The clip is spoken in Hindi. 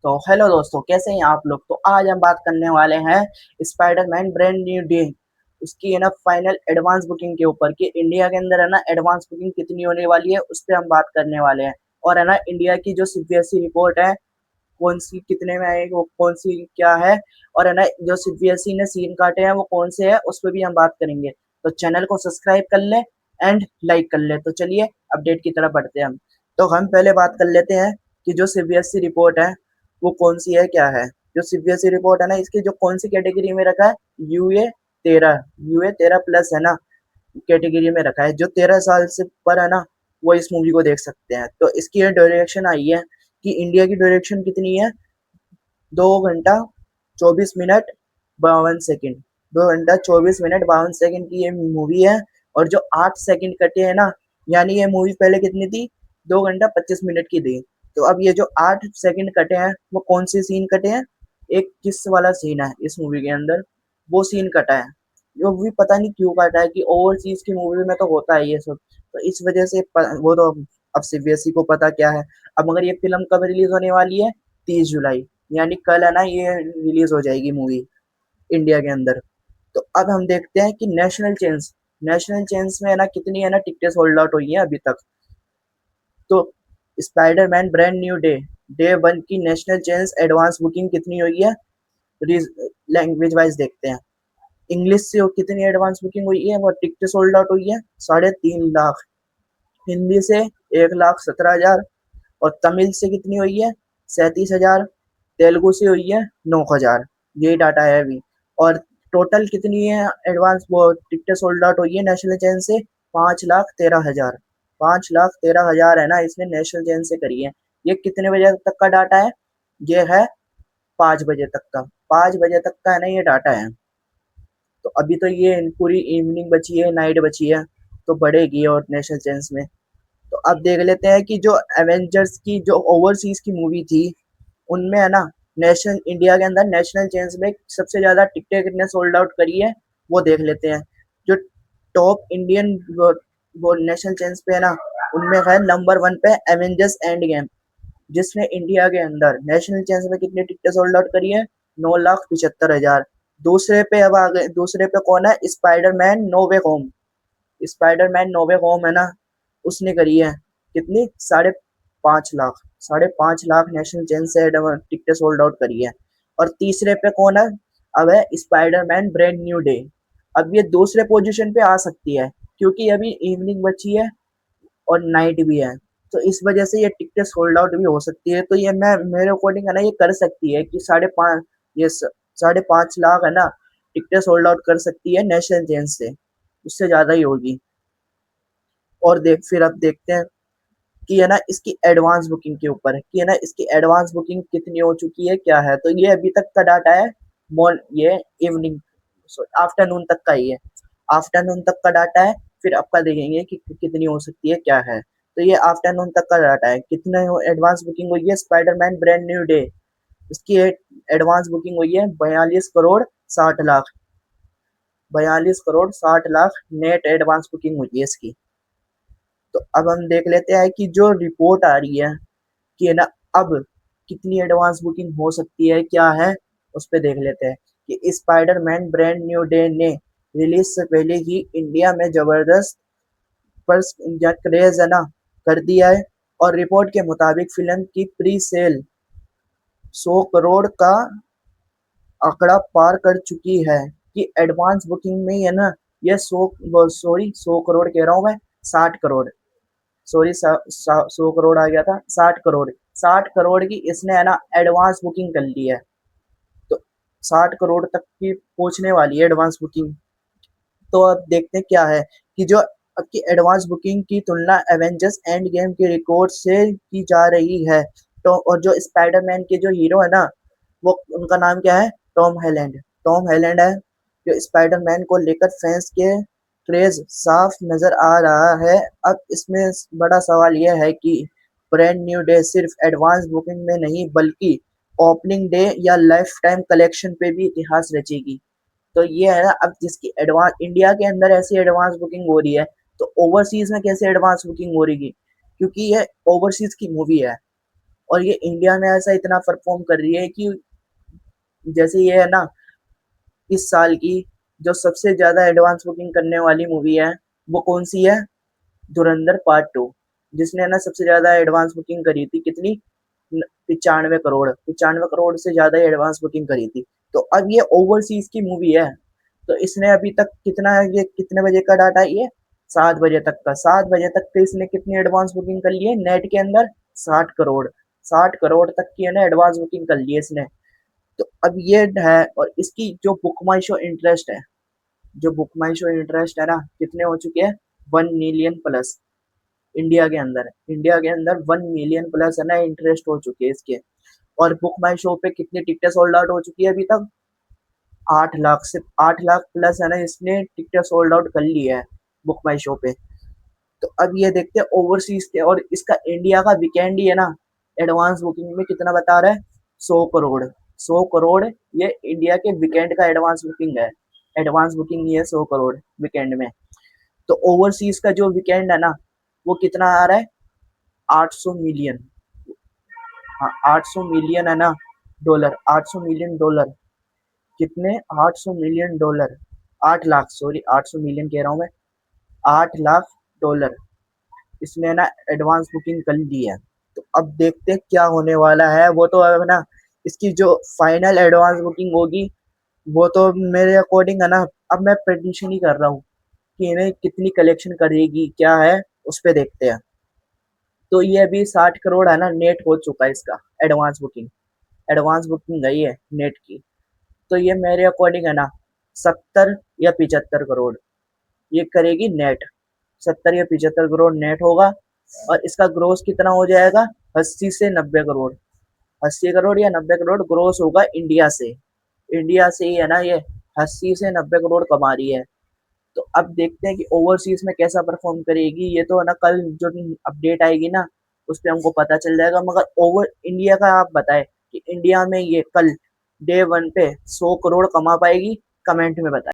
तो हेलो दोस्तों, कैसे हैं आप लोग। तो आज हम बात करने वाले हैं स्पाइडरमैन ब्रांड न्यू डे, उसकी है ना फाइनल एडवांस बुकिंग के ऊपर कि इंडिया के अंदर है ना एडवांस बुकिंग कितनी होने वाली है, उस पर हम बात करने वाले हैं। और है ना इंडिया की जो सीबीएसई रिपोर्ट है, कौन सी कितने में आएगी, वो कौन सी क्या है, और है ना जो सीबीएसई ने सीन काटे हैं वो कौन से है, उस पर भी हम बात करेंगे। तो चैनल को सब्सक्राइब कर ले एंड लाइक कर ले। तो चलिए अपडेट की तरफ बढ़ते हैं हम। तो हम पहले बात कर लेते हैं कि जो सीबीएसई रिपोर्ट है वो कौन सी है, क्या है। जो सीबीएसई रिपोर्ट है ना, इसकी जो कौन सी कैटेगरी में रखा है, यूए 13 प्लस है ना कैटेगरी में रखा है। जो 13 साल से ऊपर है ना वो इस मूवी को देख सकते हैं। तो इसकी ये डायरेक्शन आई है कि इंडिया की डायरेक्शन कितनी है, 2 घंटा 24 मिनट 52 सेकंड। 2 घंटा 24 मिनट 52 सेकंड की ये मूवी है। और जो 8 सेकंड कटे हैं ना, यानी ये मूवी पहले कितनी थी, 2 घंटा 25 मिनट की थी। तो अब ये जो 8 सेकंड कटे हैं वो कौन से सीन कटे हैं, एक किस वाला सीन है इस मूवी के अंदर, वो सीन कटा है। जो भी पता नहीं क्यों काटा है, कि ओवरसीज की मूवी में तो होता है ये सब, तो इस वजह से वो तो अब सीबीएसई को पता क्या है। अब मगर ये फिल्म कब रिलीज होने वाली है, 30 जुलाई, यानी कल है ना ये रिलीज हो जाएगी मूवी इंडिया के अंदर। तो अब हम देखते हैं कि नेशनल चेंज में है ना कितनी है ना टिकटें सोल्ड आउट हुई है अभी तक। तो Spiderman brand new day day one की नेशनल चेंज एडवांस बुकिंग कितनी हुई है, लैंग्वेज वाइज देखते हैं। इंग्लिश से कितनी एडवांस बुकिंग हुई है, वो टिकटें सोल्ड आउट हुई है 3.5 लाख। हिंदी से 1,17,000। और तमिल से कितनी हुई है, 37,000। तेलुगु से हुई है 9,000। यही डाटा है अभी। और टोटल कितनी है एडवांस वो टिकटें सोल्ड आउट हुई है नेशनल चैन से, 5,13,000। 5,13,000 है ना इसने नेशनल चैन से करी है। ये कितने बजे तक का डाटा है, ये है 5 बजे तक का। 5 बजे तक का है ना ये डाटा है। तो अभी तो ये पूरी इवनिंग बची है, नाइट बची है, तो बढ़ेगी और नेशनल चैंस में। तो अब देख लेते हैं कि जो एवेंजर्स की जो ओवरसीज की मूवी थी, उनमें है ना नेशनल इंडिया के अंदर नेशनल चेंज में सबसे ज्यादा टिकटें कितने सोल्ड आउट करी है, वो देख लेते हैं। जो टॉप इंडियन वो नेशनल चेंज पे है ना, उनमें है नंबर 1 पे एवेंजर्स एंड गेम, जिसने इंडिया के अंदर नेशनल चेंज में कितनी टिकटें सोल्ड आउट करी है, 9,75,000। दूसरे पे अब आ गए, दूसरे पे कौन है, स्पाइडरमैन नो वे होम। स्पाइडरमैन नो वे होम है ना, उसने करी है कितनी, 5.5 लाख। 5.5 लाख नेशनल चेन से टिकटें सोल्ड आउट करी है। और तीसरे पे कौन है, अब है स्पाइडरमैन ब्रांड न्यू डे। अब ये दूसरे पोजीशन पे आ सकती है, क्योंकि अभी इवनिंग बची है और नाइट भी है। तो इस वजह से ये टिकटें सोल्ड आउट भी हो सकती है। तो ये मैं मेरे अकॉर्डिंग है ना ये कर सकती है कि 5.5, ये 5.5 लाख है ना टिकटें सोल्ड आउट कर सकती है नेशनल चेन से, उससे ज्यादा ही होगी। और फिर अब देखते हैं कि है ना इसकी एडवांस बुकिंग के ऊपर कि है ना इसकी एडवांस बुकिंग कितनी हो चुकी है, क्या है। तो ये अभी तक का डाटा है, ये इवनिंग आफ्टरनून तक का ही है। आफ्टरनून तक का डाटा है। फिर आपका देखेंगे कि कितनी हो सकती है, क्या है। तो ये आफ्टरनून तक का डाटा है, कितने एडवांस बुकिंग हुई है स्पाइडरमैन ब्रांड न्यू डे। इसकी एडवांस बुकिंग हुई है 42 crore 60 lakh. 42 crore 60 lakh net advance booking हुई है इसकी। तो अब हम देख लेते हैं कि जो रिपोर्ट आ रही है कि है ना अब कितनी एडवांस बुकिंग हो सकती है, क्या है, उस पर देख लेते हैं। कि स्पाइडरमैन ब्रांड न्यू डे ने रिलीज से पहले ही इंडिया में जबरदस्त पर क्रेज है ना कर दिया है। और रिपोर्ट के मुताबिक फिल्म की प्री सेल 100 करोड़ का आंकड़ा पार कर चुकी है। कि एडवांस बुकिंग में ही है ना ये 100 करोड़ कह रहा हूँ मैं, 60 करोड़, सॉरी 100 करोड़ आ गया था, 60 करोड़। 60 करोड़ की इसने है ना एडवांस बुकिंग कर ली है। तो 60 करोड़ तक की पहुंचने वाली है एडवांस बुकिंग। तो अब देखते हैं क्या है कि जो अब की एडवांस बुकिंग की तुलना एवेंजर्स एंड गेम के रिकॉर्ड से की जा रही है। तो और जो स्पाइडरमैन के जो हीरो है ना, वो उनका नाम क्या है, टॉम हैलैंड। टॉम हैलैंड है। जो स्पाइडरमैन को लेकर फैंस के क्रेज साफ नजर आ रहा है। अब इसमें बड़ा सवाल यह है कि ब्रांड न्यू डे सिर्फ एडवांस बुकिंग में नहीं, बल्कि ओपनिंग डे या लाइफ टाइम कलेक्शन पे भी इतिहास रचेगी। तो ये है ना, अब जिसकी एडवांस इंडिया के अंदर ऐसी एडवांस बुकिंग हो रही है, तो ओवरसीज में कैसे एडवांस बुकिंग हो रही, क्योंकि ये ओवरसीज की मूवी है। और ये इंडिया में ऐसा इतना परफॉर्म कर रही है कि जैसे ये है ना, इस साल की जो सबसे ज्यादा एडवांस बुकिंग करने वाली मूवी है, वो कौन सी है? धुरंधर पार्ट 2, जिसने ना सबसे ज्यादा एडवांस बुकिंग करी थी। कितनी? 95 करोड़, 95 करोड़ से ज्यादा एडवांस बुकिंग करी थी। तो अब ये ओवरसीज की मूवी है, तो इसने अभी तक कितना, ये कितने बजे का डाटा है ये? 7 बजे तक का, 7 बजे तक के इसने कितनी एडवांस बुकिंग कर ली है नेट के अंदर? 60 करोड़, 60 करोड़ तक की है ना एडवांस बुकिंग कर ली है इसने। तो अब ये है, और इसकी जो बुक माई शो इंटरेस्ट है, जो बुक माई शो इंटरेस्ट है ना, कितने हो चुके हैं? 1 मिलियन प्लस। इंडिया के अंदर 1 मिलियन प्लस है ना इंटरेस्ट हो चुके हैं इसके। और बुक माई शो पे कितनी टिकटें सोल्ड आउट हो चुकी है अभी तक? 8 लाख से 8 लाख प्लस है ना इसने टिकटें सोल्ड आउट कर ली है बुक माई शो पे। तो अब ये देखते हैं ओवरसीज के, और इसका इंडिया का वीकेंड ही है ना, एडवांस बुकिंग में कितना बता रहा है? 100 करोड़। 100 करोड़ ये इंडिया के वीकेंड का एडवांस बुकिंग है। एडवांस बुकिंग ये है 100 करोड़ वीकेंड में। तो ओवरसीज का जो वीकेंड है ना, वो कितना आ रहा है? 800 मिलियन। हाँ, 800 मिलियन है ना डॉलर, 800 मिलियन डॉलर। कितने? 800 million dollar. 8 lakh, sorry, 800 million कह रहा हूँ मैं। 8 लाख डॉलर इसने ना एडवांस बुकिंग कर ली है। तो अब देखते हैं क्या होने वाला है। वो तो अब ना, इसकी जो फाइनल एडवांस बुकिंग होगी, वो तो मेरे अकॉर्डिंग है ना, अब मैं प्रेडिक्शन ही कर रहा हूँ कि इन्हें कितनी कलेक्शन करेगी, क्या है, उस पे देखते हैं। तो ये अभी 60 करोड़ है ना नेट हो चुका है इसका एडवांस बुकिंग। एडवांस बुकिंग गई है नेट की। तो ये मेरे अकॉर्डिंग है ना 70 या 75 करोड़ ये करेगी नेट। 70 या 75 करोड़ नेट होगा। और इसका ग्रोस कितना हो जाएगा? 80 से 90 करोड़। 80 करोड़ या 90 करोड़ ग्रोस होगा इंडिया से। इंडिया से ही है ना ये 80 से 90 करोड़ कमा रही है। तो अब देखते हैं कि ओवरसीज में कैसा परफॉर्म करेगी। ये तो है ना कल जो अपडेट आएगी ना, उस पर हमको पता चल जाएगा। मगर ओवर इंडिया का आप बताएं कि इंडिया में ये कल डे 1 पे 100 करोड़ कमा पाएगी? कमेंट में बताएं।